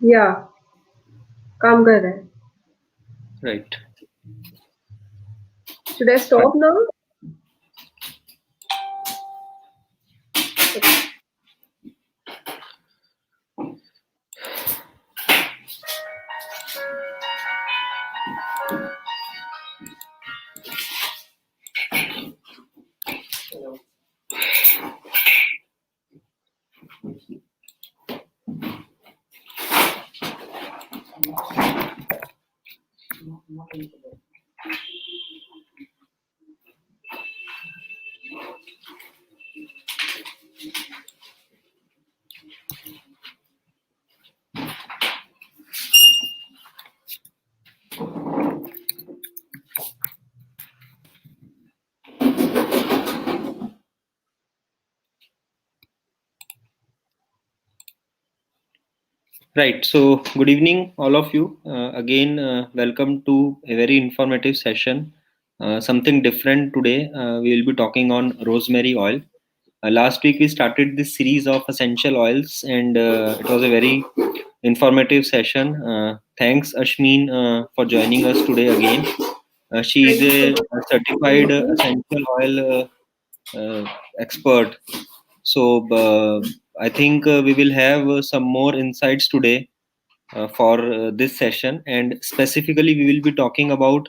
या काम कर रहा है. Right. Should I Right. stop now? Right. So, good evening, all of you. Again, welcome to a very informative session. Something different today. We will be talking on rosemary oil. Last week, we started this series of essential oils, and it was a very informative session. Thanks, Ashmeen, for joining us today again. She is Thank you so a much for certified inviting me. essential oil expert. So, I think we will have some more insights today for this session, and specifically, we will be talking about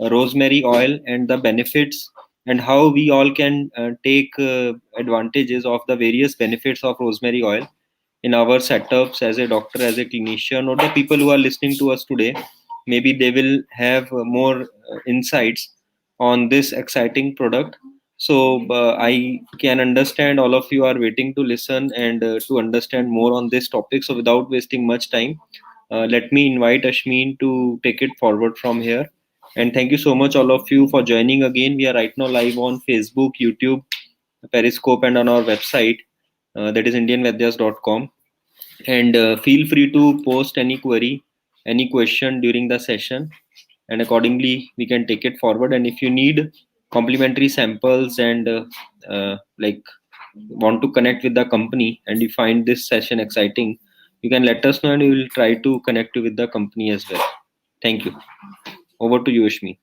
rosemary oil and the benefits and how we all can take advantages of the various benefits of rosemary oil in our setups as a doctor, as a clinician, or the people who are listening to us today. Maybe they will have more insights on this exciting product. So I can understand all of you are waiting to listen and to understand more on this topic. So without wasting much time, let me invite Ashmeen to take it forward from here. And thank you so much, all of you, for joining again. We are right now live on Facebook, YouTube, Periscope, and on our website, that is indianvedyas.com. And feel free to post any query, any question during the session, and accordingly we can take it forward. And if you need complimentary samples and like want to connect with the company and you find this session exciting, you can let us know and we will try to connect you with the company as well. Thank you. Over to you, Ashmi.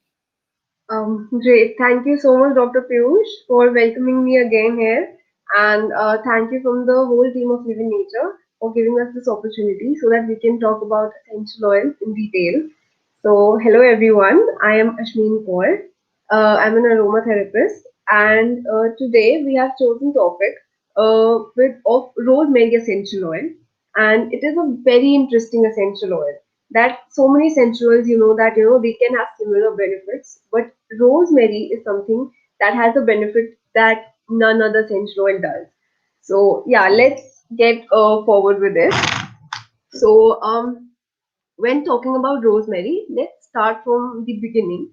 Great. Thank you so much, Dr. Piyush, for welcoming me again here. And thank you from the whole team of Living Nature for giving us this opportunity so that we can talk about essential oils in detail. So, hello everyone. I am Ashmeen Kaur. I'm an aromatherapist, and today we have chosen topic with of rosemary essential oil, and it is a very interesting essential oil that so many essential oils, that they can have similar benefits, but rosemary is something that has a benefit that none other essential oil does. So yeah, let's get forward with this. So when talking about rosemary, let's start from the beginning.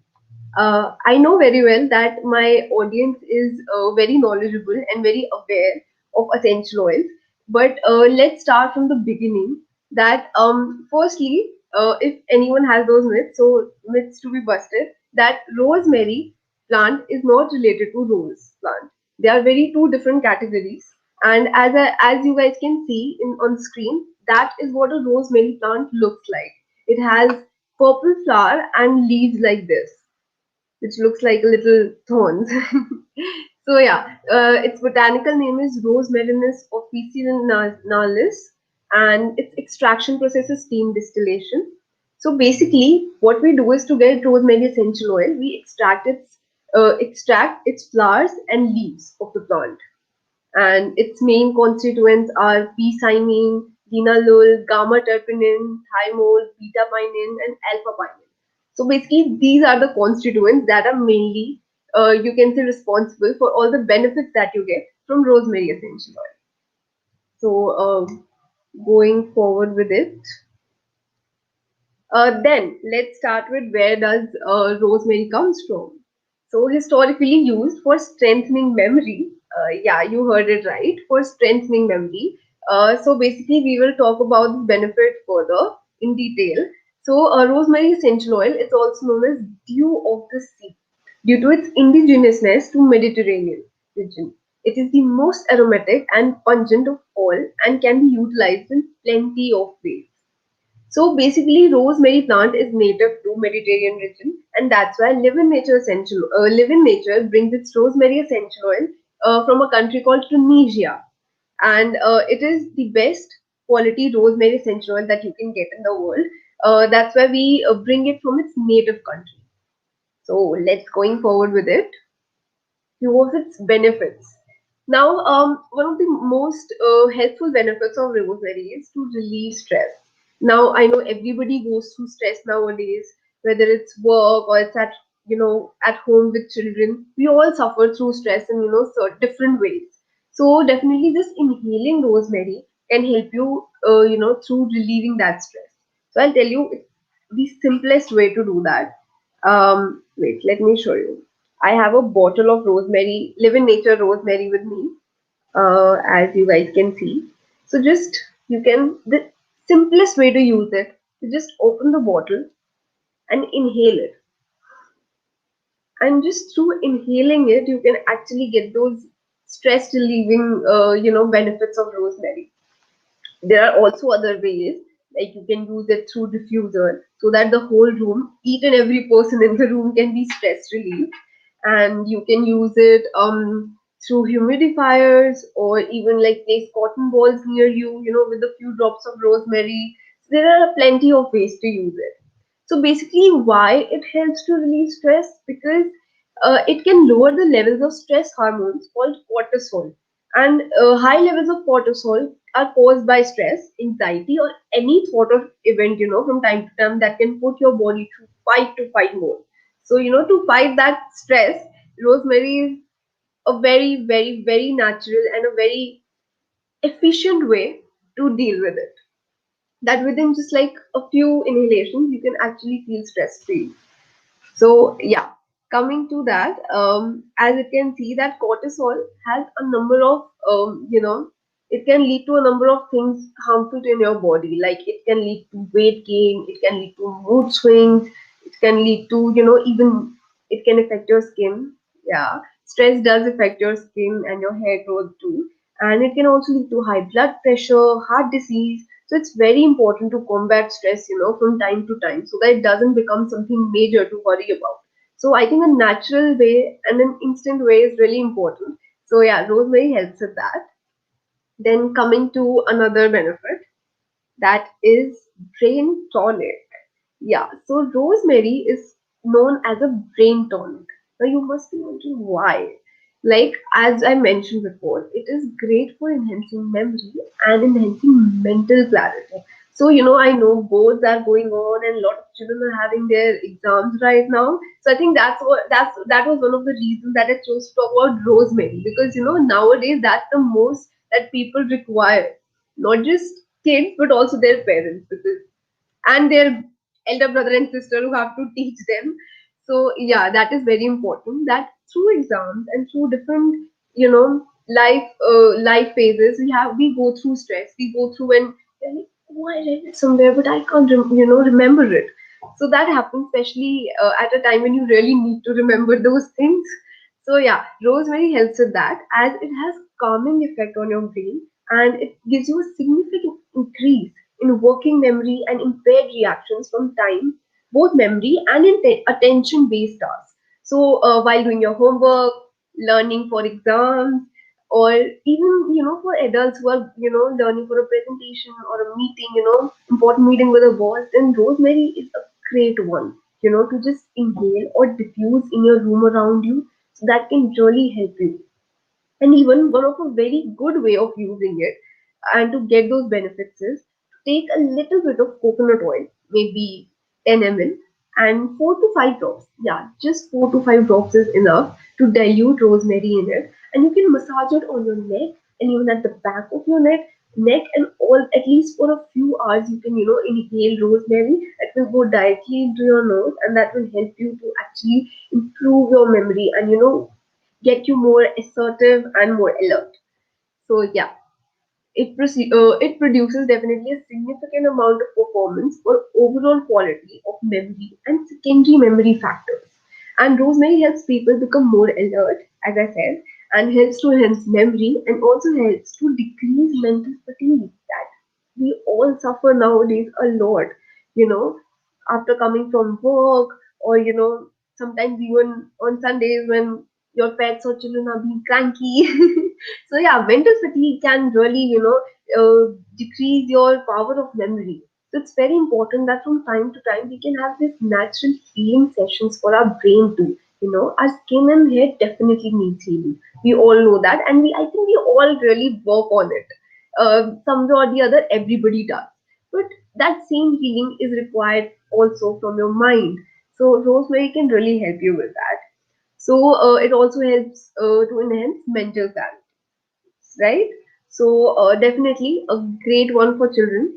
I know very well that my audience is very knowledgeable and very aware of essential oils. But let's start from the beginning. That firstly, if anyone has those myths, so myths to be busted, that rosemary plant is not related to rose plant. They are very two different categories. And as you guys can see on screen, that is what a rosemary plant looks like. It has purple flower and leaves like this, which looks like little thorns. So yeah, its botanical name is Rosemarinus officinalis, and its extraction process is steam distillation. So basically, what we do is to get rosemary essential oil, we extract its flowers and leaves of the plant, and its main constituents are p-cymene, linalool, gamma-terpinin, thymol, beta-pinene, and alpha-pinene. So basically, these are the constituents that are mainly, you can say, responsible for all the benefits that you get from rosemary essential oil. So going forward with it, then let's start with where does rosemary comes from. So historically used for strengthening memory. Yeah, you heard it right. For strengthening memory. So basically, we will talk about the benefit further in detail. So rosemary essential oil is also known as dew of the sea due to its indigenousness to Mediterranean region. It is the most aromatic and pungent of all and can be utilized in plenty of ways. So basically, rosemary plant is native to Mediterranean region, and that's why Live in Nature brings its rosemary essential oil from a country called Tunisia, and it is the best quality rosemary essential oil that you can get in the world. That's why we bring it from its native country. So let's going forward with it. Few of its benefits. Now, one of the most helpful benefits of rosemary is to relieve stress. Now, I know everybody goes through stress nowadays, whether it's work or it's at at home with children. We all suffer through stress in different ways. So definitely, this inhaling rosemary can help you through relieving that stress. So I'll tell you the simplest way to do that. Wait, let me show you. I have a bottle of rosemary, Live in Nature rosemary with me, as you guys can see. So just the simplest way to use it, you just open the bottle and inhale it. And just through inhaling it, you can actually get those stress relieving, benefits of rosemary. There are also other ways, like you can use it through diffuser so that the whole room, each and every person in the room can be stress relieved. And you can use it through humidifiers or even like place cotton balls near you, with a few drops of rosemary. So there are plenty of ways to use it. So basically, why it helps to relieve stress? Because it can lower the levels of stress hormones called cortisol. And high levels of cortisol are caused by stress, anxiety, or any sort of event, from time to time that can put your body to fight more. So, to fight that stress, rosemary is a very, very, very natural and a very efficient way to deal with it. That within just like a few inhalations, you can actually feel stress free. So yeah, coming to that, as you can see that cortisol has a number of, it can lead to a number of things harmful in your body. Like it can lead to weight gain, it can lead to mood swings, it can lead to, even it can affect your skin. Yeah, stress does affect your skin and your hair growth too. And it can also lead to high blood pressure, heart disease. So it's very important to combat stress, from time to time so that it doesn't become something major to worry about. So I think a natural way and an instant way is really important. So yeah, rosemary helps with that. Then coming to another benefit, that is brain tonic. Yeah, so rosemary is known as a brain tonic. Now you must be wondering why. Like as I mentioned before, it is great for enhancing memory and enhancing mental clarity. So I know boards are going on and a lot of children are having their exams right now. So I think that was one of the reasons that I chose to talk about rosemary, because nowadays that's the most that people require, not just kids but also their parents, because and their elder brother and sister who have to teach them. So yeah, that is very important. That through exams and through different, life phases, we go through stress. We go through and we're like, oh, I read it somewhere, but I can't, remember it. So that happens, especially at a time when you really need to remember those things. So yeah, rosemary helps with that as it has calming effect on your brain, and it gives you a significant increase in working memory and impaired reactions from time, both memory and attention based tasks. So, while doing your homework, learning for exams, or even for adults who are learning for a presentation or a meeting, important meeting with a boss, then rosemary is a great one. To just inhale or diffuse in your room around you, so that can really help you. And even one of a very good way of using it and to get those benefits is to take a little bit of coconut oil, maybe 10 ml, and 4 to 5 drops. Yeah, just 4 to 5 drops is enough to dilute rosemary in it. And you can massage it on your neck and even at the back of your neck and all, at least for a few hours. You can, inhale rosemary. It will go directly into your nose, and that will help you to actually improve your memory and, get you more assertive and more alert. So yeah, it produces definitely a significant amount of performance for overall quality of memory and secondary memory factors. And rosemary helps people become more alert, as I said, and helps to enhance memory and also helps to decrease mental fatigue that we all suffer nowadays a lot. you know, after coming from work, or sometimes even on Sundays when your pets or children are being cranky. So yeah, mental fatigue can really, decrease your power of memory. So it's very important that from time to time we can have this natural healing sessions for our brain too. Our skin and hair definitely needs healing. We all know that, and I think we all really work on it. Some way or the other, everybody does. But that same healing is required also from your mind. So Rosemary can really help you with that. So it also helps to enhance mental clarity, right? So definitely a great one for children.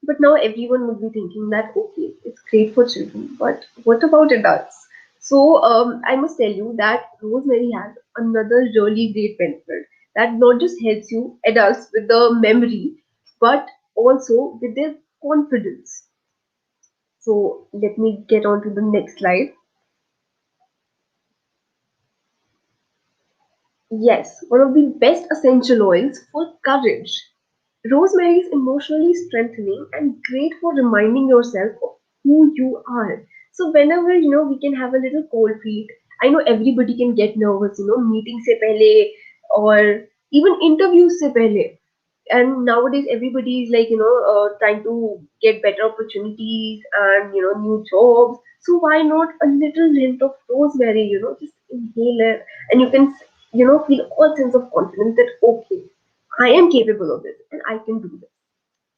But now everyone would be thinking that okay, it's great for children, but what about adults? So I must tell you that Rosemary has another really great benefit that not just helps you adults with the memory, but also with their confidence. So let me get on to the next slide. Yes, one of the best essential oils for courage. Rosemary is emotionally strengthening and great for reminding yourself of who you are. So whenever we can have a little cold feet. I know everybody can get nervous, meeting se pehle or even interviews se pehle. And nowadays everybody is like trying to get better opportunities and new jobs. So why not a little hint of rosemary, just inhale it, and you can feel all sense of confidence that okay, I am capable of this and I can do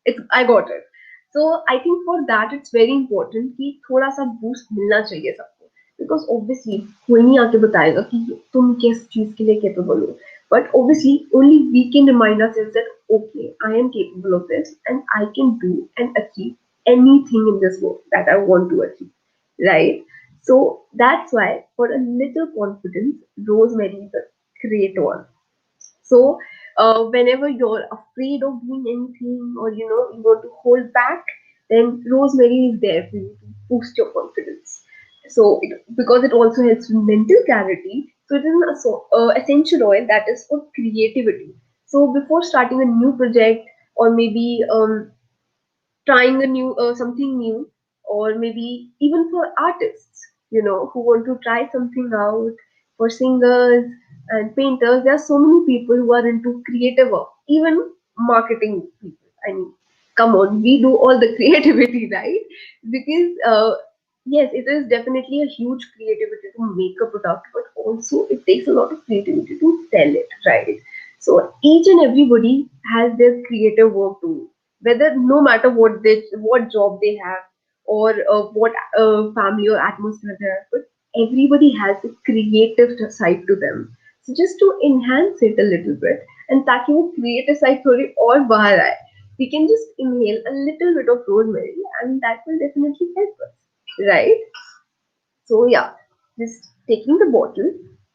this. I got it. So I think for that it's very important कि थोड़ा सा boost मिलना चाहिए सबको, because obviously कोई नहीं आके बताएगा कि तुम किस चीज के लिए capable हो. But obviously only we can remind ourselves that okay, I am capable of this and I can do and achieve anything in this world that I want to achieve, right? So that's why for a little confidence, rosemary is a great one. So, whenever you're afraid of doing anything, or you want to hold back, then rosemary is there for you to boost your confidence. So, because it also helps with mental clarity, so it is an essential oil that is for creativity. So, before starting a new project, or maybe trying a new something new, or maybe even for artists, who want to try something out, for singers and painters, there are so many people who are into creative work, even marketing people. I mean, come on, we do all the creativity, right? Because yes, it is definitely a huge creativity to make a product, but also it takes a lot of creativity to sell it, right? So each and everybody has their creative work to do, whether no matter what job they have, or what family or atmosphere they have, but everybody has a creative side to them. So just to enhance it a little bit, and ताकि वो creative side थोड़ी और बाहर आए, we can just inhale a little bit of rosemary, and that will definitely help us, right? So yeah, just taking the bottle,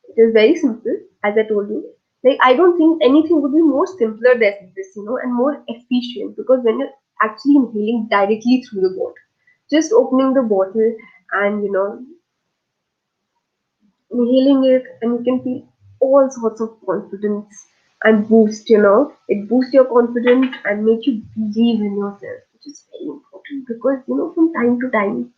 it is very simple, as I told you. Like I don't think anything would be more simpler than this, and more efficient, because when you're actually inhaling directly through the bottle, just opening the bottle and inhaling it, and you can feel all sorts of confidence and boost. It boosts your confidence and make you believe in yourself, which is very important, because from time to time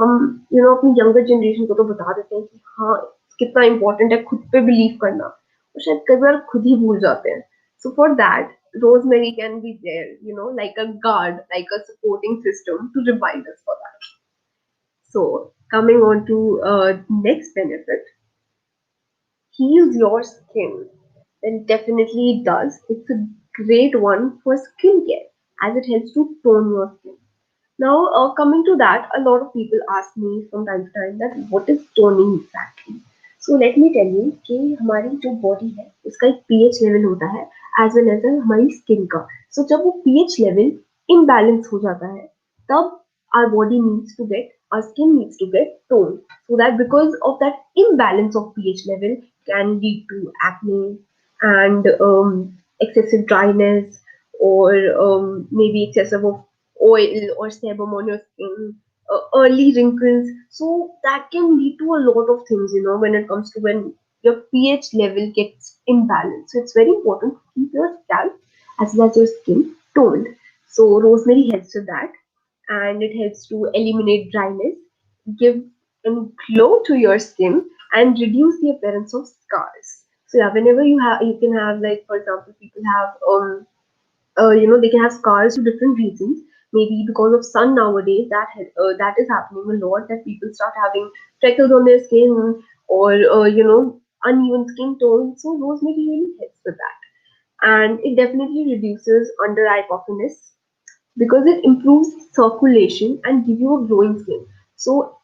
हम अपनी younger generation को तो बता देते हैं कि हाँ, कितना इम्पोर्टेंट है खुद पे बिलीव करना, और शायद कई बार खुद ही भूल जाते हैं. So for that, rosemary can be there, like a guard, like a supporting system to remind us for that. So coming on to next benefit, heals your skin. Then definitely it does. It's a great one for skincare, as it helps to tone your skin. Now, coming to that, a lot of people ask me from time to time that what is toning exactly. So let me tell you कि हमारी जो body है उसका एक pH level होता है, as well as हमारी skin का. So जब वो pH लेवल imbalance हो जाता है, तब our body needs to get, our skin needs to get toned. So that because of that imbalance of pH level can lead to acne and excessive dryness, or maybe excessive of oil or sebum on your skin, early wrinkles. So that can lead to a lot of things, when it comes to when your pH level gets imbalanced. So it's very important to keep your scalp as well as your skin toned. So rosemary helps with that. and it helps to eliminate dryness, give a glow to your skin, and reduce the appearance of scars. So yeah, whenever you can have, like for example, people have they can have scars to different reasons. Maybe because of sun nowadays, that is happening a lot. That people start having freckles on their skin, or uneven skin tone. So rosemary really helps with that, and it definitely reduces under eye puffiness because it improves circulation and give you a glowing skin. So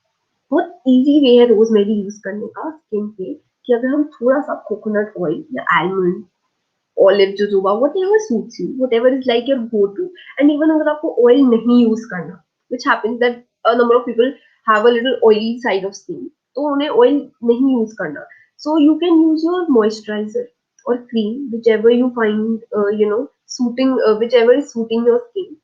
बहुत easy way है rosemary use करने का skin पे कि अगर हम थोड़ा सा कोकोनट ऑयल या almond olive jojoba whatever suits you, whatever is like your go to, and even अगर आपको oil नहीं use करना, which happens that a number of people have a little oily side of skin, तो उन्हें oil नहीं use करना, so you can use your moisturizer or cream whichever you find suiting, whichever is suiting your skin,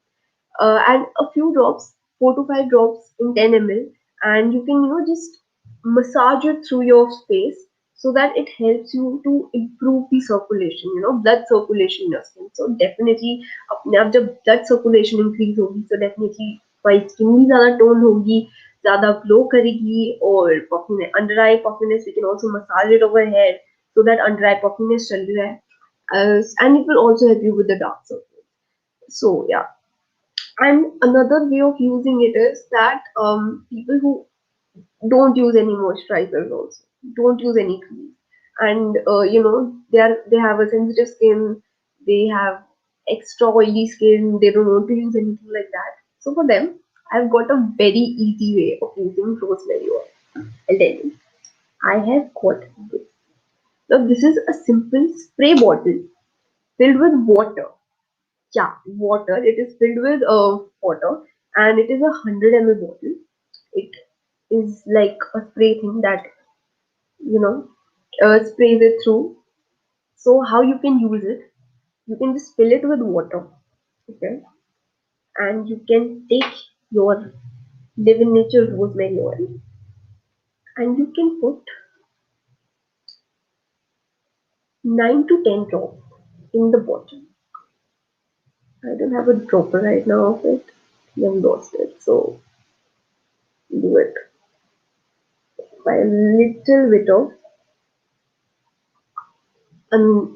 and a few drops, 4 to 5 drops in 10 ml, and you can just massage it through your face so that it helps you to improve the circulation, blood circulation in your skin. So definitely अपने आप जब blood circulation increase होगी, so definitely white skin भी ज़्यादा tone होगी, ज़्यादा glow करेगी, और puffiness, under eye puffiness, we can also massage it over here so that under eye puffiness चल रहा है, and it will also help you with the dark circles. So yeah, and another way of using it is that people who don't use any moisturizers also, don't use any cream, and they have a sensitive skin, they have extra oily skin, they don't want to use anything like that. So for them, I've got a very easy way of using rosemary oil. I'll tell you. I have got this. Now this is a simple spray bottle filled with water. Yeah, water. It is filled with water, and it is a 100 ml bottle. It is like a spray thing that you know sprays it through. So how you can use it? You can just fill it with water, okay, and you can take your Living Nature rosemary oil, and you can put 9 to 10 drops in the bottle. I don't have a dropper right now of it. I've lost it, so do it by a little bit of, and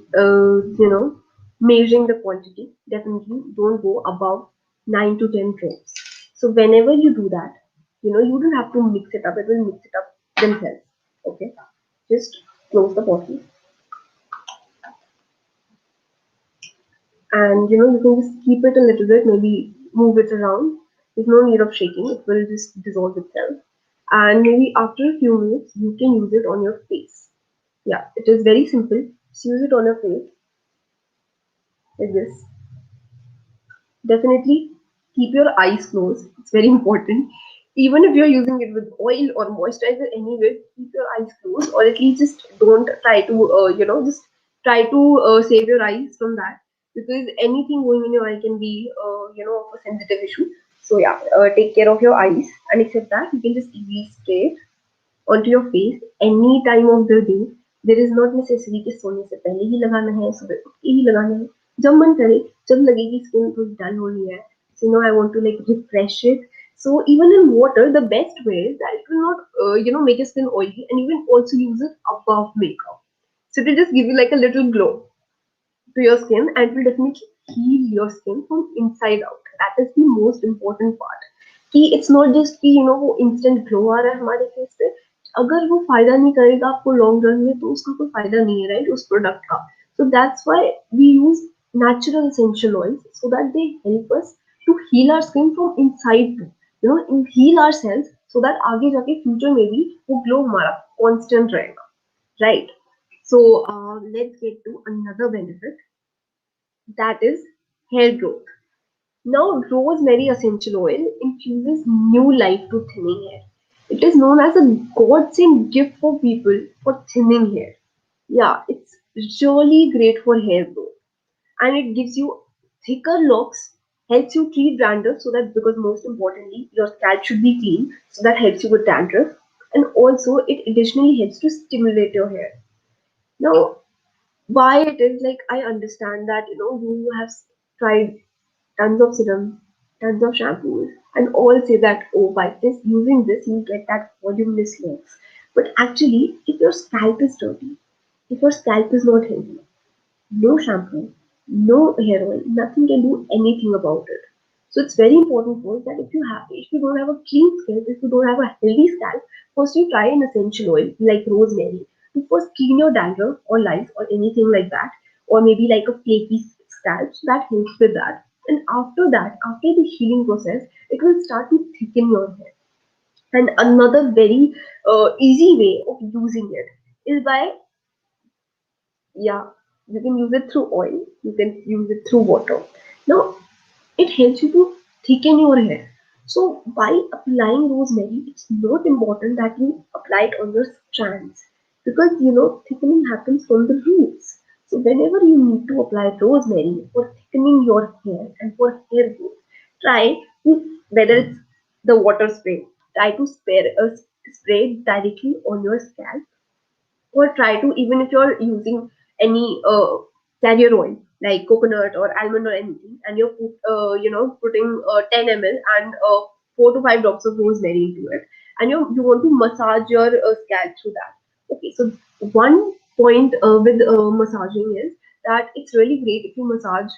measuring the quantity. Definitely don't go above 9 to 10 drops. So whenever you do that, you don't have to mix it up, it will mix it up themselves. Okay, just close the bottle, and you can just keep it a little bit, maybe move it around. There's no need of shaking, it will just dissolve itself, and maybe after a few minutes you can use it on your face. Yeah, it is very simple. Just use it on your face like this. Definitely keep your eyes closed. It's very important. Even if you're using it with oil or moisturizer anyway, keep your eyes closed, or at least just don't try to, just try to save your eyes from that, because anything going in your eye can be, a sensitive issue. So yeah, take care of your eyes, and except that, you can just easily spray it onto your face any time of the day. There is not necessary कि सोने से पहले ही लगाना है, सुबह उठ के ही लगाना है, जब मन करे, जब लगे कि स्किन थोड़ी डल हो रही है, so I want to like refresh it. So even in water, the best way is that it will not make your skin oily, and you can also use it above makeup. So it will just give you like a little glow to your skin, and it will definitely heal your skin from inside out. That is the most important part. कि it's not just कि वो instant glow आ रहा है हमारे face पे, अगर वो फायदा नहीं करेगा आपको लॉन्ग रन में, तो उसका कोई फायदा नहीं है, राइट, उस प्रोडक्ट का. So that's why we use natural essential oils, so that they help us to heal our skin from inside too, heal ourselves, so that आगे जाके फ्यूचर में भी वो ग्लो हमारा कांस्टेंट रहेगा, right? So let's get to another benefit, that is hair growth. Now, rosemary essential oil infuses new life to thinning hair. It is known as a godsend gift for people for thinning hair. Yeah, it's really great for hair growth, and it gives you thicker locks, helps you treat dandruff, so that, because most importantly your scalp should be clean, so that helps you with dandruff, and also it additionally helps to stimulate your hair. Now, why it is like, I understand that you have tried tons of serums, tons of shampoos, and all say that, oh, by this using this you get that voluminous locks. But actually, if your scalp is dirty, if your scalp is not healthy, no shampoo, no hair oil, nothing can do anything about it. So it's very important for us that if you don't have a clean scalp, if you don't have a healthy scalp, first you try an essential oil like rosemary to first clean your dandruff or lice or anything like that, or maybe like a flaky scalp. So that helps with that. And after that, after the healing process, it will start to thicken your hair. And another very easy way of using it is by, yeah, you can use it through oil, you can use it through water. Now it helps you to thicken your hair. So by applying rosemary, it's not important that you apply it on your strands, because thickening happens from the roots. So whenever you need to apply rosemary for thickening your hair and for hair growth, try to, whether it's the water spray, try to spray it directly on your scalp, or try to, even if you're using any carrier oil like coconut or almond or anything, and you're putting 10 ml and 4 to 5 drops of rosemary into it, and you want to massage your scalp through that. Okay, so one point with massaging is that it's really great if you massage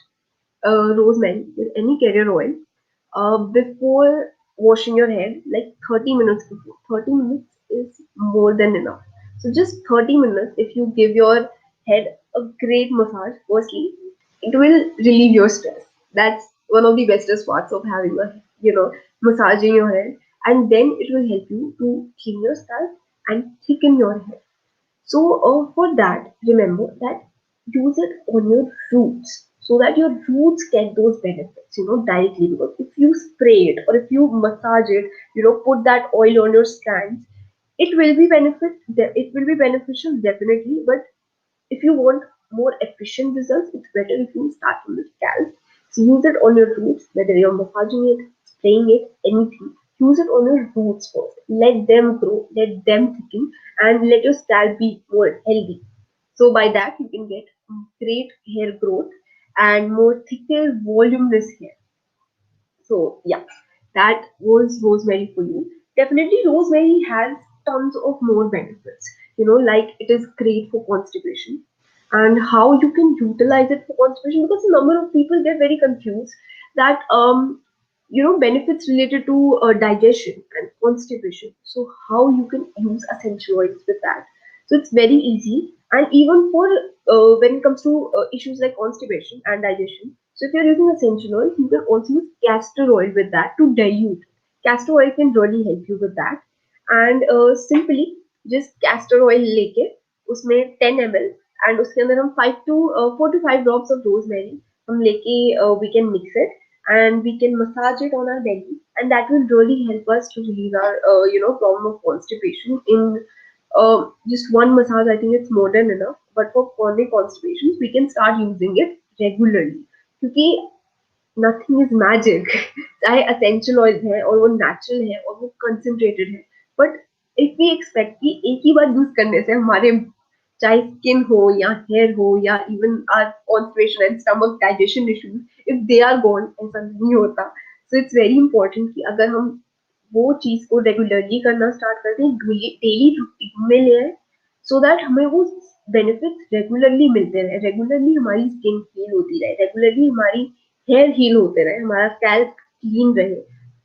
rosemary with any carrier oil before washing your head, like 30 minutes before. 30 minutes is more than enough. So just 30 minutes, if you give your head a great massage, firstly, it will relieve your stress. That's one of the bestest parts of having massaging your head. And then it will help you to clean your scalp and thicken your hair. So for that, remember that use it on your roots so that your roots get those benefits, directly. Because if you spray it or if you massage it, put that oil on your strands, it will be it will be beneficial definitely. But if you want more efficient results, it's better if you start from the scalp. So use it on your roots, whether you're massaging it, spraying it, anything. Use it on your roots first. Let them grow, let them thicken, and let your scalp be more healthy. So by that you can get great hair growth and more thicker, voluminous hair. So yeah, that was rosemary for you. Definitely, rosemary has tons of more benefits. Like it is great for constipation, and how you can utilize it for constipation, because a number of people get very confused that benefits related to digestion and constipation. So how you can use essential oils with that? So it's very easy, and even for when it comes to issues like constipation and digestion. So if you're using essential oil, you can also use castor oil with that to dilute. Castor oil can really help you with that. And simply just castor oil लेके उसमें 10 ml and उसके अंदर हम 5 to 4 to 5 drops of rosemary हम लेके we can mix it and we can massage it on our belly, and that will really help us to relieve our problem of constipation in just one massage. I think it's more than enough, but for chronic constipations we can start using it regularly, क्योंकि nothing is magic चाहे essential oil है और वो natural है और वो concentrated है, but if we expect कि एक ही बार यूज करने से हमारे चाहे स्किन हो या हेयर हो या even or constipation and stomach digestion issues, if they are gone, ऐसा नहीं होता. सो इट्स वेरी इंपॉर्टेंट कि अगर हम वो चीज को रेगुलरली करना स्टार्ट करते हैं, डेली रूटीन में ले आए, सो दैट हमें वो बेनिफिट्स रेगुलरली मिलते रहे, रेगुलरली हमारी स्किन हील होती रहे, रेगुलरली हमारी हेयर हील होते रहे, हमारा स्कैल्प क्लीन रहे.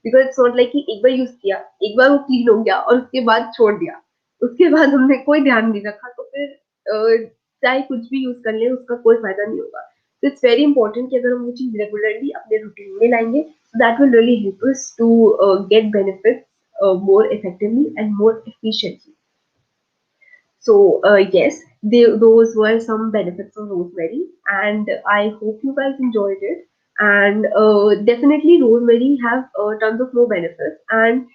बिकॉज इट्स नॉट लाइक कि एक बार यूज किया, एक बार वो क्लीन हो गया और उसके बाद छोड़ दिया, उसके बाद हमने कोई ध्यान नहीं रखा, तो फिर चाहे कुछ भी यूज कर ले उसका कोई फायदा नहीं होगा. तो इट्स वेरी इंपॉर्टेंट कि अगर हम वो चीज रेगुलरली अपने रूटीन में लाएंगे, that will really help us to get benefit more effectively and more efficiently. So, yes, those were some benefits of rosemary, and I hope you guys enjoyed it. And definitely, rosemary have tons of more benefits, and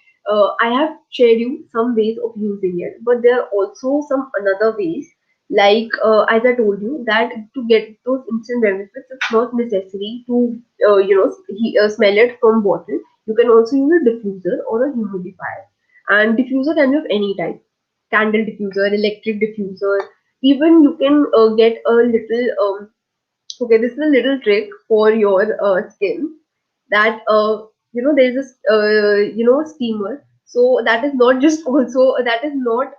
I have shared you some ways of using it, but there are also some another ways. Like as I told you, that to get those instant benefits, it's not necessary to smell it from bottle. You can also use a diffuser or a humidifier, and diffuser can be of any type: candle diffuser, electric diffuser. Even you can get a little okay, this is a little trick for your skin. that there is this steamer. So that is not just also, that is not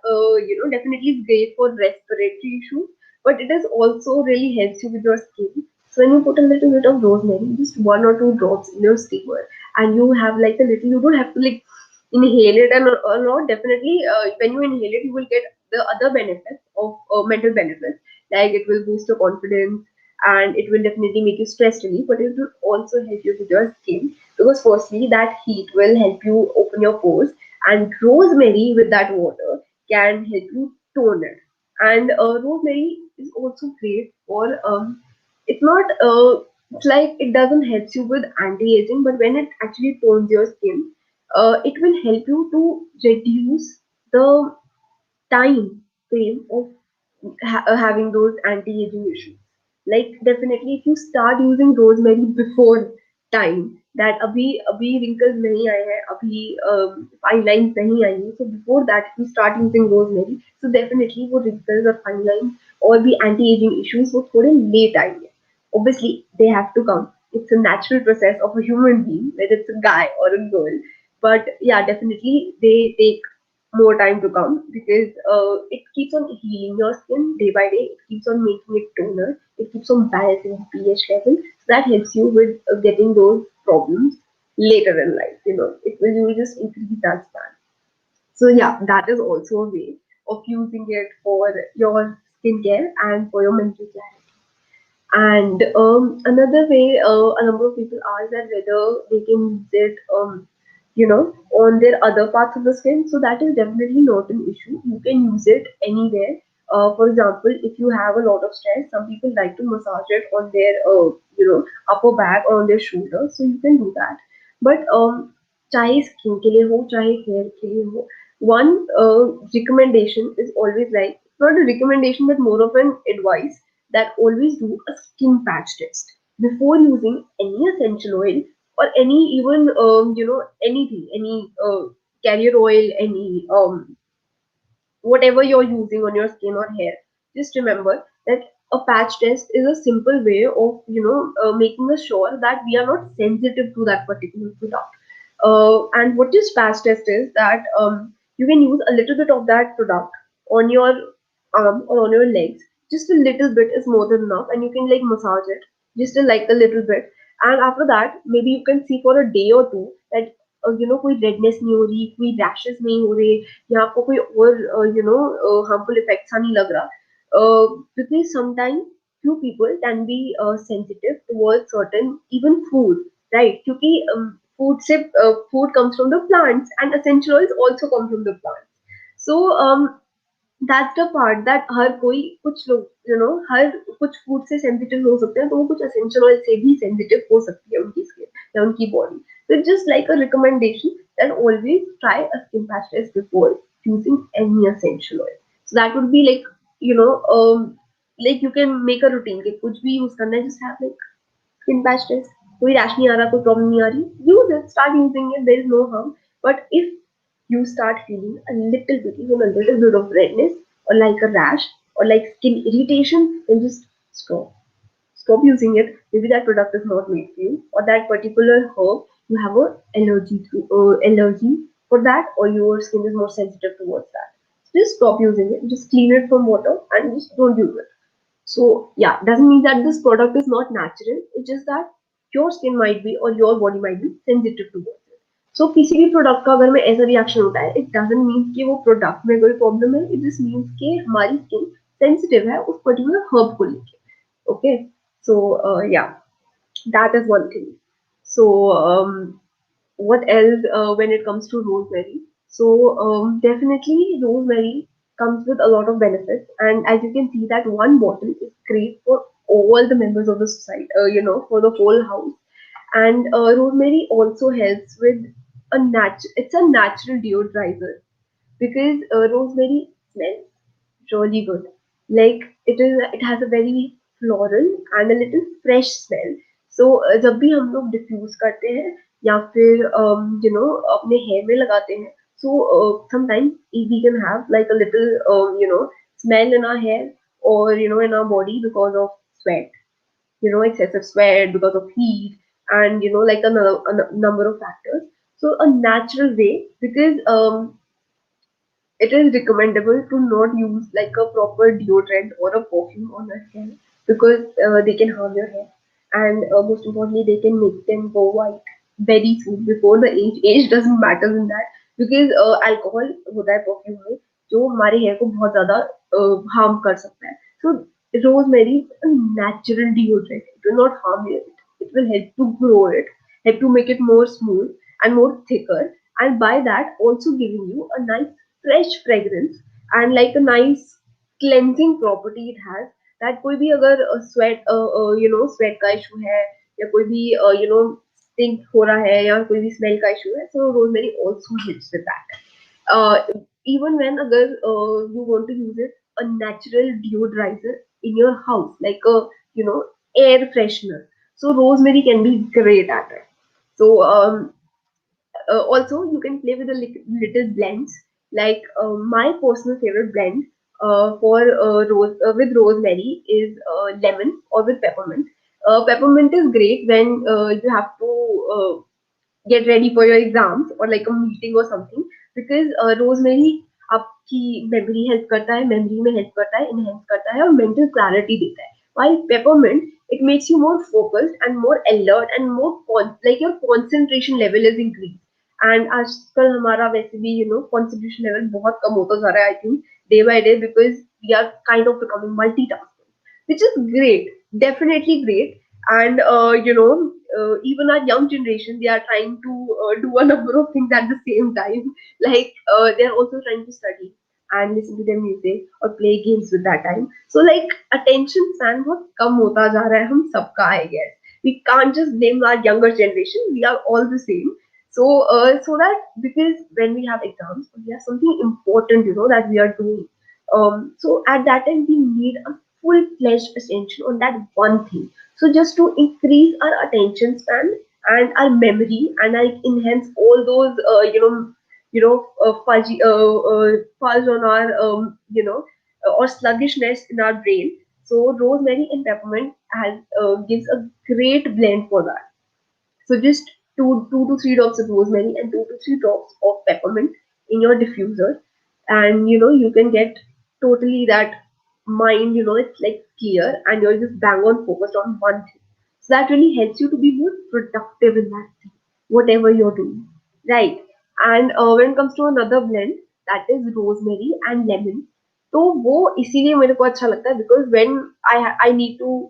definitely great for respiratory issues, but it is also really helps you with your skin. So when you put a little bit of rosemary, just one or two drops in your steamer, and you have like a little, you don't have to like inhale it and or not. Definitely, when you inhale it, you will get the other benefits of mental benefits, like it will boost your confidence, and it will definitely make you stress relief, but it will also help you with your skin, because firstly that heat will help you open your pores, and rosemary with that water can help you tone it. And rosemary is also great for it's not it's like it doesn't help you with anti-aging, but when it actually tones your skin, it will help you to reduce the time frame of having those anti-aging issues. Like definitely, if you start using rosemary before time, that अभी wrinkles नहीं आए हैं, अभी fine lines नहीं आई हैं, so before that if you start using rosemary, so definitely वो wrinkles और fine lines और भी anti-aging issues वो थोड़े late आएंगे. Obviously they have to come. It's a natural process of a human being, whether it's a guy or a girl. But yeah, definitely they take more time to come, because it keeps on healing your skin day by day. It keeps on making it toner. It keeps on balancing the pH level. So that helps you with getting those problems later in life. You will just increase that span. So yeah, that is also a way of using it for your skincare and for your mental clarity. And another way, a number of people ask that whether they can use it, on their other parts of the skin. So that is definitely not an issue. You can use it anywhere. For example, if you have a lot of stress, some people like to massage it on their, upper back or on their shoulder. So you can do that. But चाहे skin के लिए हो, चाहे hair के लिए हो, one recommendation is always like, not a recommendation but more of an advice, that always do a skin patch test before using any essential oil or any even anything, any carrier oil, any whatever you're using on your skin or hair. Just remember that a patch test is a simple way of making us sure that we are not sensitive to that particular product. And what this patch test is that you can use a little bit of that product on your arm or on your legs. Just a little bit is more than enough, and you can like massage it just like a little bit. And after that, maybe you can see for a day or two that कोई redness नहीं हो रही, कोई rashes नहीं हो रहे, या आपको कोई और harmful effects नहीं लग रहा. Because sometimes few people can be sensitive towards certain even food, right? क्योंकि food comes from the plants, and essential oils also come from the plants. So that's the part that हर कोई, कुछ लोग हर कुछ food से sensitive हो सकते हैं, तो वो कुछ एसेंशियल ऑयल से भी सेंसिटिव हो सकती है उनकी स्किन या उनकी body. So it's just like a recommendation that always try a skin patch test before using any essential oil. So that would be you know, like you can make a routine कि कुछ भी use करना है, just have like skin patch test. कोई rash नहीं आ रहा, कोई problem नहीं आ रही, use it, start using it, there is no harm. But if you start feeling a little bit, even a little bit of redness or like a rash or like skin irritation, then just stop. Stop using it. Maybe that product is not made for you, or that particular herb you have a allergy for that, or your skin is more sensitive towards that. So just stop using it. Just clean it from water and just don't use it. So yeah, doesn't mean that this product is not natural. It's just that your skin might be or your body might be sensitive towards it. So किसी भी product का अगर में ऐसा reaction होता है, it doesn't mean कि वो प्रोडक्ट में कोई प्रॉब्लम है. इट जस्ट मीन्स कि हमारी स्किन सेंसिटिव है उस पर्टिकुलर हर्ब को लेके. ओके. सो या, that is one thing. So what else when it comes to rosemary? So definitely rosemary comes with a lot of benefits, and as you can see that one bottle is great for all the members of the society, for the whole house. And rosemary also helps with it's a natural deodorizer, because rosemary smells really good. Like it has a very floral and a little fresh smell. So जब भी हम लोग diffuse करते हैं या फिर अपने hair में लगाते हैं, so sometimes we can have like a little smell in our hair, or in our body because of sweat, excessive sweat because of heat. and like a number of factors. So a natural way, because it is recommendable to not use like a proper deodorant or a perfume on your hair, because they can harm your hair, and most importantly they can make them go white very soon before the age doesn't matter in that, because alcohol होता है perfume में जो हमारे hair को बहुत ज़्यादा harm कर सकता है. So rosemary is a natural deodorant. It will not harm you. It will help to grow it, help to make it more smooth and more thicker, and by that also giving you a nice fresh fragrance and like a nice cleansing property it has, that कोई भी अगर sweat sweat का issue है, या कोई भी stink हो रहा है, या कोई भी smell का issue है, so rosemary also helps with that. uh, Even when agar you want to use it, a natural deodorizer in your house, like a you know air freshener, so rosemary can be great at it. So also you can play with the little blends, like my personal favorite blend for with rosemary is lemon or with peppermint. Peppermint is great when you have to get ready for your exams or like a meeting or something, because rosemary आपकी memory help करता है, memory में help करता है, enhance करता है और mental clarity देता है. While peppermint, it makes you more focused and more alert and more like your concentration level is increased. And आजकल हमारा वैसे भी concentration level बहुत कम होता जा रहा है, I think, day by day, because we are kind of becoming multitasking, which is great, definitely great. And even our young generation, they are trying to do a number of things at the same time. Like they're also trying to study and listen to their music or play games with that time. So like attention span बहुत कम होता जा रहा है हम सबका, I guess. We can't just blame our younger generation. We are all the same. So that, because when we have exams, we have something important, that we are doing. So at that time, we need a full-fledged attention on that one thing. So just to increase our attention span and our memory, and enhance all those, fuzz on our, or sluggishness in our brain. So rosemary and peppermint has gives a great blend for that. So just two to three drops of rosemary and two to three drops of peppermint in your diffuser, and you can get totally that mind. It's like clear, and you're just bang on focused on one thing. So that really helps you to be more productive in that thing, whatever you're doing, right? And when it comes to another blend, that is rosemary and lemon. तो वो इसीलिए मेरे को अच्छा लगता है, because when I need to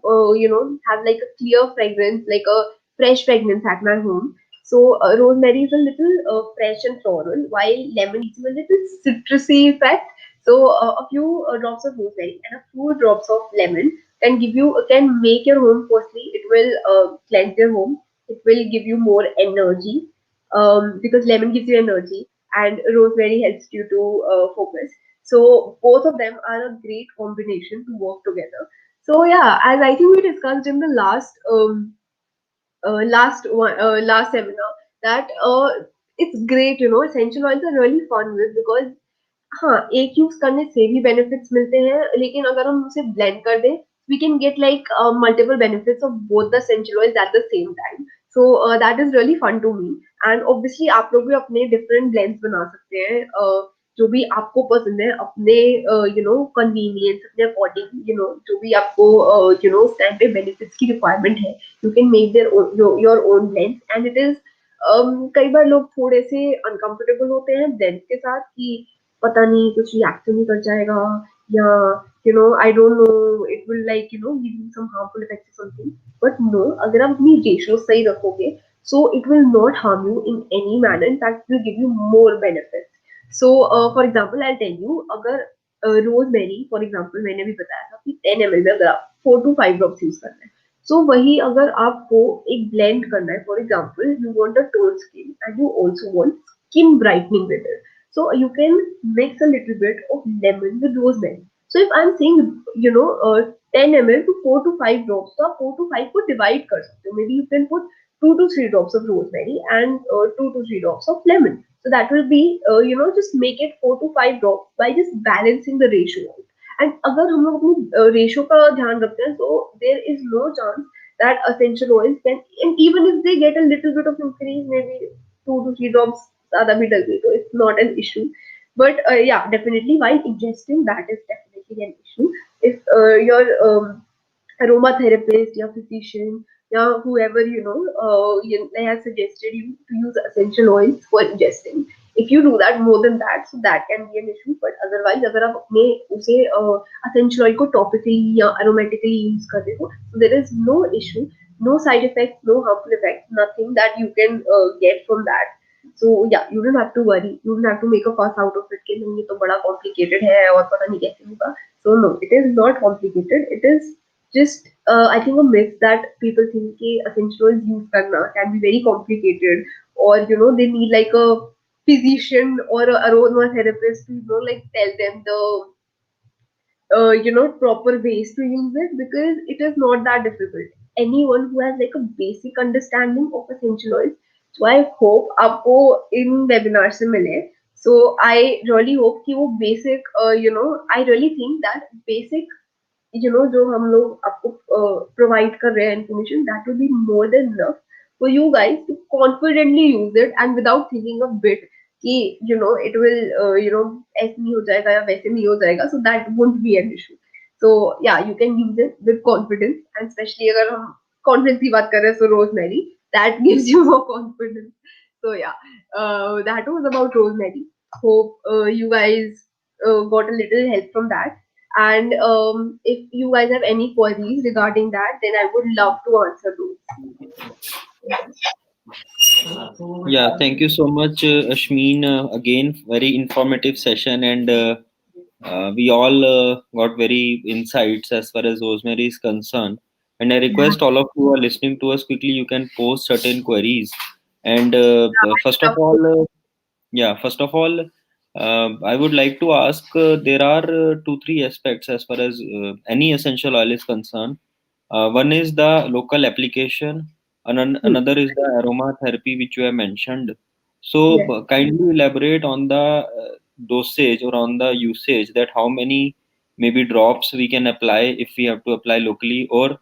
have like a clear fragrance, like a fresh fragrance at my home. So rosemary is a little fresh and floral, while lemon gives you a little citrusy effect. So a few drops of rosemary and a few drops of lemon can make your home. Firstly, it will cleanse your home. It will give you more energy, because lemon gives you energy and rosemary helps you to focus. So both of them are a great combination to work together. So yeah, as I think we discussed in the last seminar, that it's great. Essential oils are really fun with, because हाँ, एक use करने से भी benefits मिलते हैं, लेकिन अगर हम उसे ब्लेंड कर दें, we can get like multiple benefits of both the essential oils at the same time. So that is really fun to me. And obviously आप लोग भी अपने डिफरेंट ब्लेंड्स बना सकते हैं, जो भी आपको पसंद है, अपने कन्वीनियंस, अपने अकॉर्डिंग, जो भी आपको उस टाइम पे बेनिफिट्स की रिक्वायरमेंट है, you can make their your own blends. And it is कई बार लोग थोड़े से अनकंफर्टेबल होते हैं ब्लेंड्स के साथ, कि पता नहीं कुछ रिएक्ट तो नहीं कर जाएगा, या I don't know, it will like give you some harmful effects और समथिंग. बट नो, अगर आप अपनी रेशियो सही रखोगे, so it will not harm you in any manner. In fact, it will give you more benefits. So for example, I'll tell you, अगर rosemary for example मैंने भी बताया था कि 10 ml में अगर आप 4 to 5 drops यूज करना है, सो वही अगर आपको एक ब्लेंड करना है, for example you want a tone skin and you also want skin brightening with it, so you can mix a little bit of lemon with rosemary. So if I'm saying 10 ml to 4 to 5 drops, तो आप 4 to 5 को divide कर सकते हो. Maybe you can put 2 to 3 drops of rosemary and 2 to 3 drops of lemon. So that will be just make it 4 to 5 drops by just balancing the ratio out. And अगर हम लोग अपनी ratio का ध्यान रखते हैं, so there is no chance that essential oils can, and even if they get a little bit of increase, maybe 2 to 3 drops ज़्यादा भी डल गई, so it's not an issue. But yeah, definitely while ingesting, that is definitely an issue. If your aromatherapist, your physician, your whoever they have suggested you to use essential oils for ingesting. If you do that more than that, so that can be an issue. But otherwise, अगर आप अपने उसे essential oil को topically या aromatically use कर रहे हो, so there is no issue, no side effects, no harmful effects, nothing that you can get from that. So yeah, you don't have to worry. You don't have to make a fuss out of it कि नहीं ये तो बड़ा complicated है और पता नहीं कैसे होगा. So no, it is not complicated. It is just I think a myth that people think कि essential oils use करना can be very complicated, or they need like a physician or a aromatherapist to like tell them the proper ways to use it, because it is not that difficult. Anyone who has like a basic understanding of essential oils, so I hope आपको in webinar से मिले. So I really hope कि वो basic I really think that basic जो हम लोग आपको provide कर रहे हैं information, that will be more than enough for you guys to confidently use it and without thinking a bit कि इट विल ऐसे नहीं हो जाएगा या वैसे नहीं हो जाएगा, so that won't be an issue. So yeah you can use it with confidence, and specially अगर हम कॉन्फिडेंस की बात कर रहे हैं, so rosemary that gives you more confidence. So yeah, that was about Rosemary. Hope you guys got a little help from that. And if you guys have any queries regarding that, then I would love to answer those. Yeah, thank you so much, Ashmeen. Again, very informative session, and we all got very insights as far as Rosemary is concerned. And I Yeah, request all of you who are listening to us quickly, you can post certain queries. And first of of course. all, first of all, I would like to ask there are two, three aspects as far as any essential oil is concerned. One is the local application, and another is the aromatherapy, which you have mentioned. So, Yes, kindly elaborate on the dosage or on the usage, that how many maybe drops we can apply if we have to apply locally, or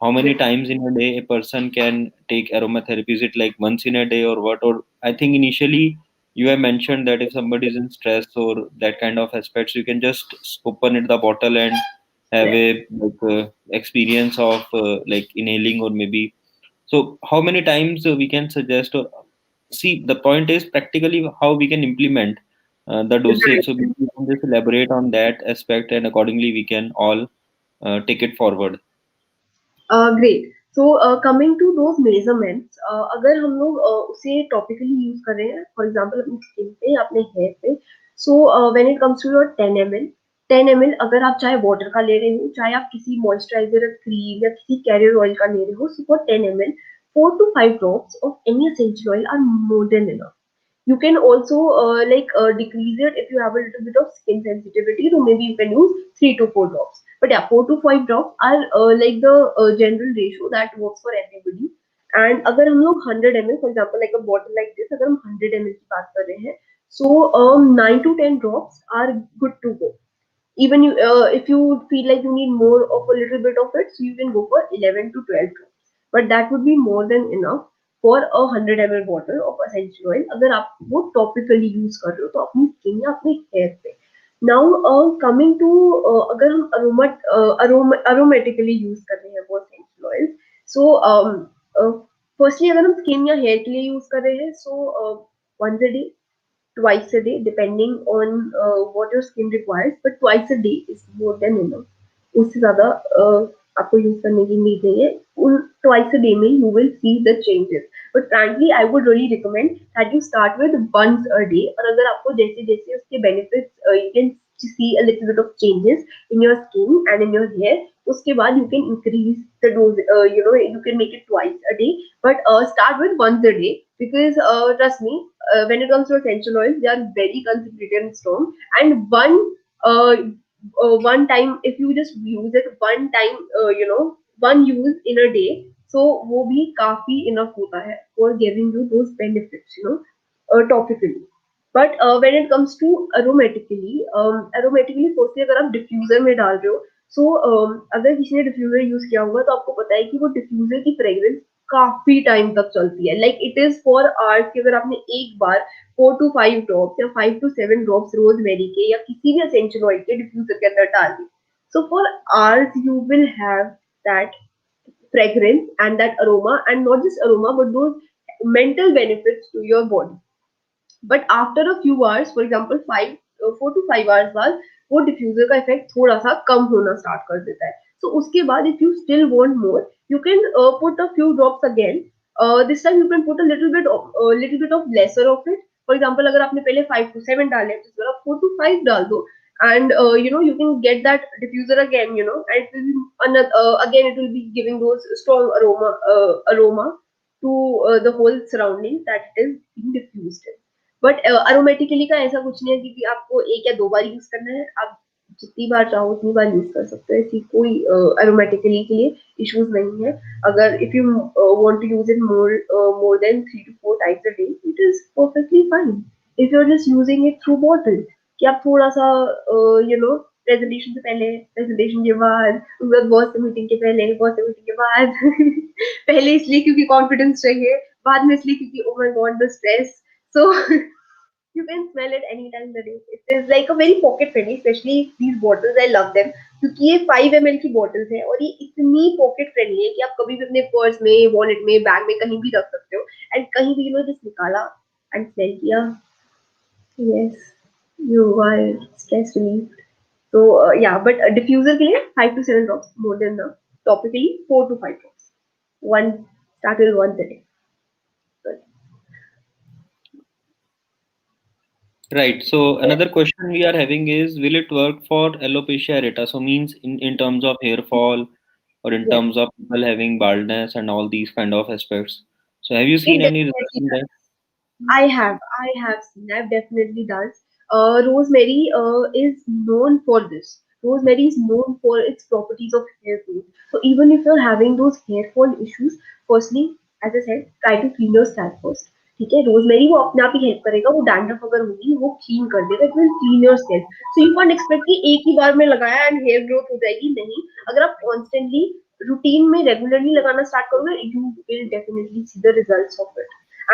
how many yes, times in a day a person can take aromatherapy. Is it like once in a day or what? Or I think initially you have mentioned that if somebody is in stress or that kind of aspects, you can just open it the bottle and have yes. a experience of like inhaling, or maybe. So how many times we can suggest, or see, the point is practically how we can implement the dosage. Right. So we can just elaborate on that aspect, and accordingly we can all take it forward. Great. So coming to those measurements, अगर हम लोग उसे topically use कर रहे हैं, for example अपनी skin पे या अपने हेयर पे, so when it comes to your 10 ml अगर आप चाहे वाटर का ले रहे हो, चाहे आप किसी मॉइस्चराइजर क्रीम या किसी कैरियर ऑयल का ले रहे हो, so for 10 ml 4 to 5 drops of any essential oil are more than enough. You can also decrease it if you have a little bit of skin sensitivity, so maybe you can use 3 to 4 drops. But yeah, 4 to 5 drops are like the general ratio that works for everybody. And अगर हम लोग 100 ml, for example, like a bottle like this, अगर हम 100 ml की बात कर रहे हैं, so 9 to 10 drops are good to go. Even if you feel like you need more of a little bit of it, so you can go for 11 to 12 drops, but that would be more than enough for a 100 ml bottle of essential oil अगर आप वो topically use कर रहे हो तो अपनी skin या अपने हेयर पे. नाउ कमिंग टू अगर हम अरोमेटिकली यूज कर रहे हैं वो essential oil, सो फर्स्टली अगर हम स्किन या हेयर के लिए यूज कर रहे हैं, सो once a day, twice a day, depending on what your skin requires, but twice a day is more than enough. उससे ज़्यादा आपको यूज करने की नीड नहीं है. उन twice a day में you will see the changes. But frankly, I would really recommend that you start with once a day. और अगर आपको जैसे जैसे उसके benefits you can see a little bit of changes in your skin and in your hair, उसके बाद you can increase the dose. You can make it twice a day, but start with once a day, because trust me, when it comes to essential oils, they are very concentrated and strong. And uh, one time, if you just use it one time, one use in a day, so वो भी काफी enough होता है for giving you those benefits, topically. But when it comes to aromatically, firstly अगर आप diffuser में डाल रहे हो, सो अगर किसी ने डिफ्यूजर यूज किया होगा तो आपको पता है कि वो डिफ्यूजर की फ्रेग्रेंस काफी टाइम तक चलती है, like it is for hours कि अगर आपने एक बार 4 to 5 ड्रॉप्स या 5 to 7 ड्रॉप्स रोजमेरी के या किसी भी एसेंशियल ऑयल के डिफ्यूजर के अंदर डाल दी, so for hours you will have that fragrance and that aroma, and not just aroma but those mental benefits to your body. But after a few hours, for example 4 to 5 hours बाद वो diffuser का effect थोड़ा सा कम होना start कर देता है. So उसके बाद if you still want more you can put a few drops again. This time you can put a little bit of lesser of it. For example अगर आपने पहले 5 to 7 डाले तो इस बार आप 4 to 5 डाल दो, and you can get that diffuser again, and it will be another, again it will be giving those strong aroma to the whole surrounding that it is being diffused in. But aromatically का ऐसा कुछ नहीं है कि आपको एक या दो बार यूज करना है, आप जितनी बार चाहो उतनी बार यूज कर सकते हो, ऐसी कोई अरोमेटिकली के लिए इश्यूज नहीं है. अगर if you want to use it more than 3 to 4 times a day, it is perfectly fine. If you are just using it through bottle, कि आप थोड़ा सा प्रेजेंटेशन से पहले, प्रेजेंटेशन के बाद, बॉस से मीटिंग के पहले, बॉस से मीटिंग के बाद पहले इसलिए क्योंकि कॉन्फिडेंस चाहिए, बाद में इसलिए क्योंकि oh my God the stress. So you can smell it anytime the day. It is like a very pocket friendly, especially these bottles. I love them क्योंकि ये 5 ml की bottles है और ये इतनी pocket friendly है कि आप कभी भी अपने पर्स में, वॉलेट में, बैग में कहीं भी रख सकते हो. एंड कहीं भी जस्ट निकाला एंड स्मेल किया, yes, you are stress relieved. So yeah, but diffuser के लिए 5 to 7 drops more than the topically 4 to 5 drops. One start with once a day. Good. Right. So another question we are having is, will it work for alopecia areata? So means in terms of hair fall or in Yes, terms of people having baldness and all these kind of aspects. So have you it seen any result definitely in does. that? I have seen, I've definitely done. Rosemary is known for this. Rosemary is known for its properties of hair growth. So even if you're having those hair fall issues, firstly, as I said, try to clean your scalp first. ठीक है, rosemary वो अपने आप ही help करेगा, वो dandruff अगर होगी वो क्लीन कर देगा, it will clean your skin. So you can expect कि एक ही बार में लगाया एंड हेयर ग्रोथ हो जाएगी, नहीं. अगर आप कॉन्स्टेंटली रूटीन में रेगुलरली लगाना स्टार्ट करोगे, you will definitely see the results of it.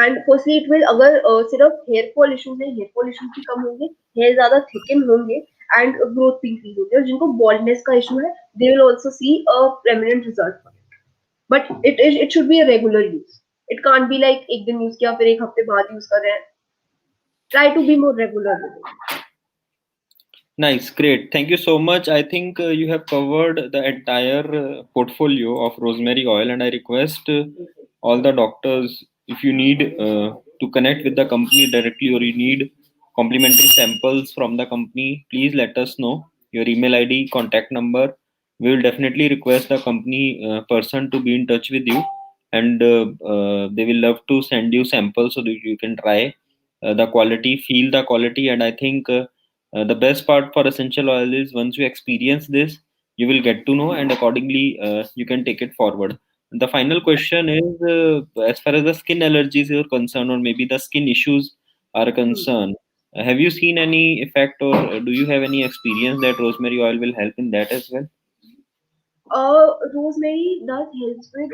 And firstly it will, अगर सिर्फ हेयर फॉल इश्यूज है, हेयर फॉल इश्यूज भी कम होंगे, हेयर ज्यादा थिकन होंगे एंड ग्रोथ भी इंक्रीज होगी. और जिनको बॉल्डनेस का इशू है, they will also see a prominent result. But it should be a regular use. It can't be like एक दिन यूज किया फिर एक हफ्ते बाद यूज कर रहे हैं. Try to be more regular with Nice, great. Thank you so much. I think you have covered the entire portfolio of rosemary oil, and I request all the doctors, if you need to connect with the company directly or you need complimentary samples from the company, please let us know your email ID, contact number. We will definitely request the company person to be in touch with you, and they will love to send you samples so that you can try the quality, feel the quality, and I think. The best part for essential oil is once you experience this, you will get to know, and accordingly, you can take it forward. The final question is, as far as the skin allergies are concerned, or maybe the skin issues are it. concerned, have you seen any effect, or do you have any experience that rosemary oil will help in that as well? Rosemary does helps with.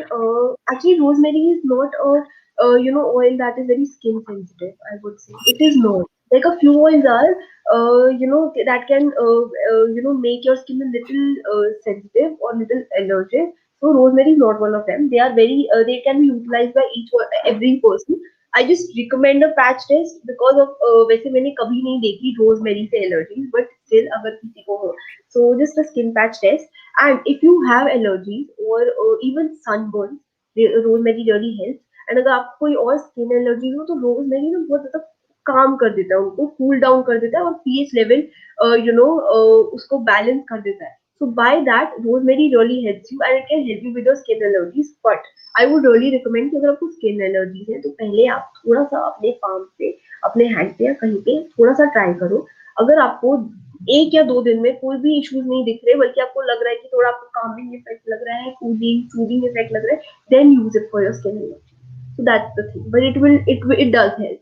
Actually, rosemary is not a oil that is very skin sensitive. I would say it is not. Like a few oils are, that can make your skin a little sensitive or little allergic. So rosemary is not one of them. They are very. They can be utilized by every person. I just recommend a patch test because of वैसे मैंने कभी नहीं देखी rosemary से allergies, but still अगर किसी को हो, so just a skin patch test. And if you have allergies or even sunburn, rosemary really helps. And अगर आपको कोई और स्किन एलर्जी हो तो रोजमेरी ना बहुत ज्यादा काम कर देता है, उनको कूल डाउन कर देता है और पीएच लेवल उसको बैलेंस कर देता है. So by that, rosemary really helps you and it can help you with your skin allergies. But I would really recommend कि अगर आपको स्किन एलर्जीज है तो पहले आप थोड़ा सा अपने पाम पे, अपने हैंड पे या कहीं पे थोड़ा सा ट्राई करो. अगर आपको 1 या 2 दिन में कोई भी इश्यूज नहीं दिख रहे, बल्कि आपको लग रहा है कि थोड़ा आपको कामिंग इफेक्ट लग रहा है, कूलिंग सूदिंग इफेक्ट लग रहा है, then use it for your skin allergy. So that's the thing, but it does help.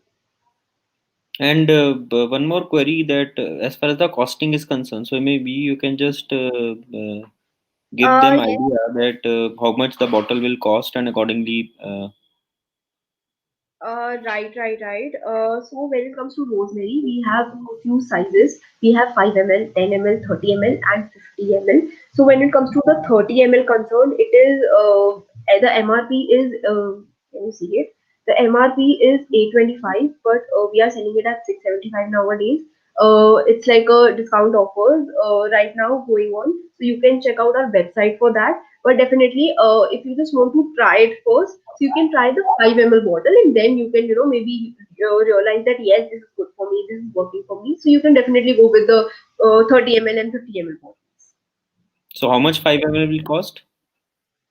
And one more query that as far as the costing is concerned, so maybe you can just give them Yes. idea that how much the bottle will cost, and accordingly Right. So when it comes to rosemary, we have a few sizes. We have 5 ml, 10 ml, 30 ml, and 50 ml. So when it comes to the 30 ml concern, it is the MRP is can you see it? The MRP is 825, but we are selling it at 675 nowadays. It's like a discount offers right now going on, so you can check out our website for that. But definitely, if you just want to try it first, so you can try the 5 ml bottle, and then you can, maybe realize that yes, this is good for me, this is working for me. So you can definitely go with the 30 ml and 50 ml bottles. so how much 5 ml will cost?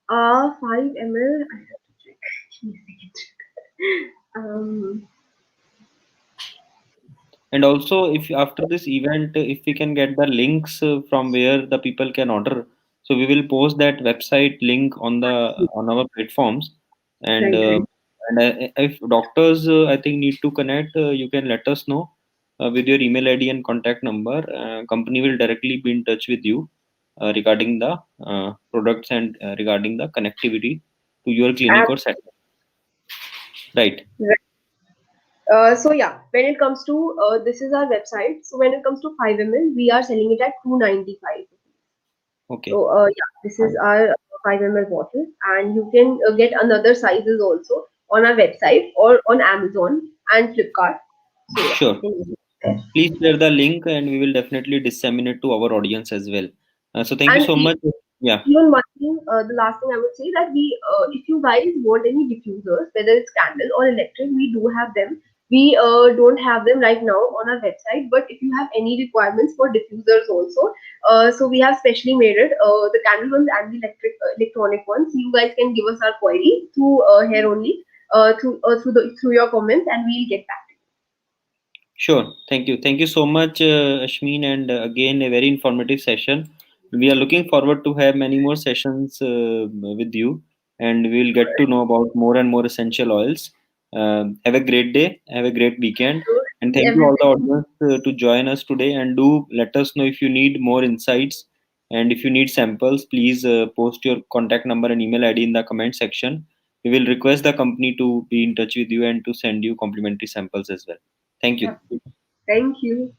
5 ml. I have to check. Give me a second. And also, if after this event, if we can get the links from where the people can order, so we will post that website link on the on our platforms. And Right, right. if doctors, I think, need to connect, you can let us know with your email ID and contact number. Company will directly be in touch with you regarding the products and regarding the connectivity to your clinic or setting. Right. Right. So yeah, when it comes to this is our website. So when it comes to 5 ml, we are selling it at 295. Okay. So yeah, this is our 5 ml bottle, and you can get another sizes also on our website or on Amazon and Flipkart. So yeah, you Sure. can use it there. Please share the link and we will definitely disseminate to our audience as well. So thank you And so much. Yeah, even one thing, the last thing I would say that if you guys want any diffusers, whether it's candle or electric, we do have them. We don't have them right now on our website, but if you have any requirements for diffusers also, so we have specially made it, the candle ones and the electronic ones. You guys can give us our query through here only, through your comments, and we'll get back to sure. Thank you. Thank you so much, Ashmeen. And again, a very informative session. We are looking forward to have many more sessions with you, and we will get to know about more and more essential oils. Have a great day. Have a great weekend. And you. thank you all the Everything. audience to join us today. And do let us know if you need more insights and if you need samples. Please post your contact number and email ID in the comment section. We will request the company to be in touch with you and to send you complimentary samples as well. Thank you. Thank you.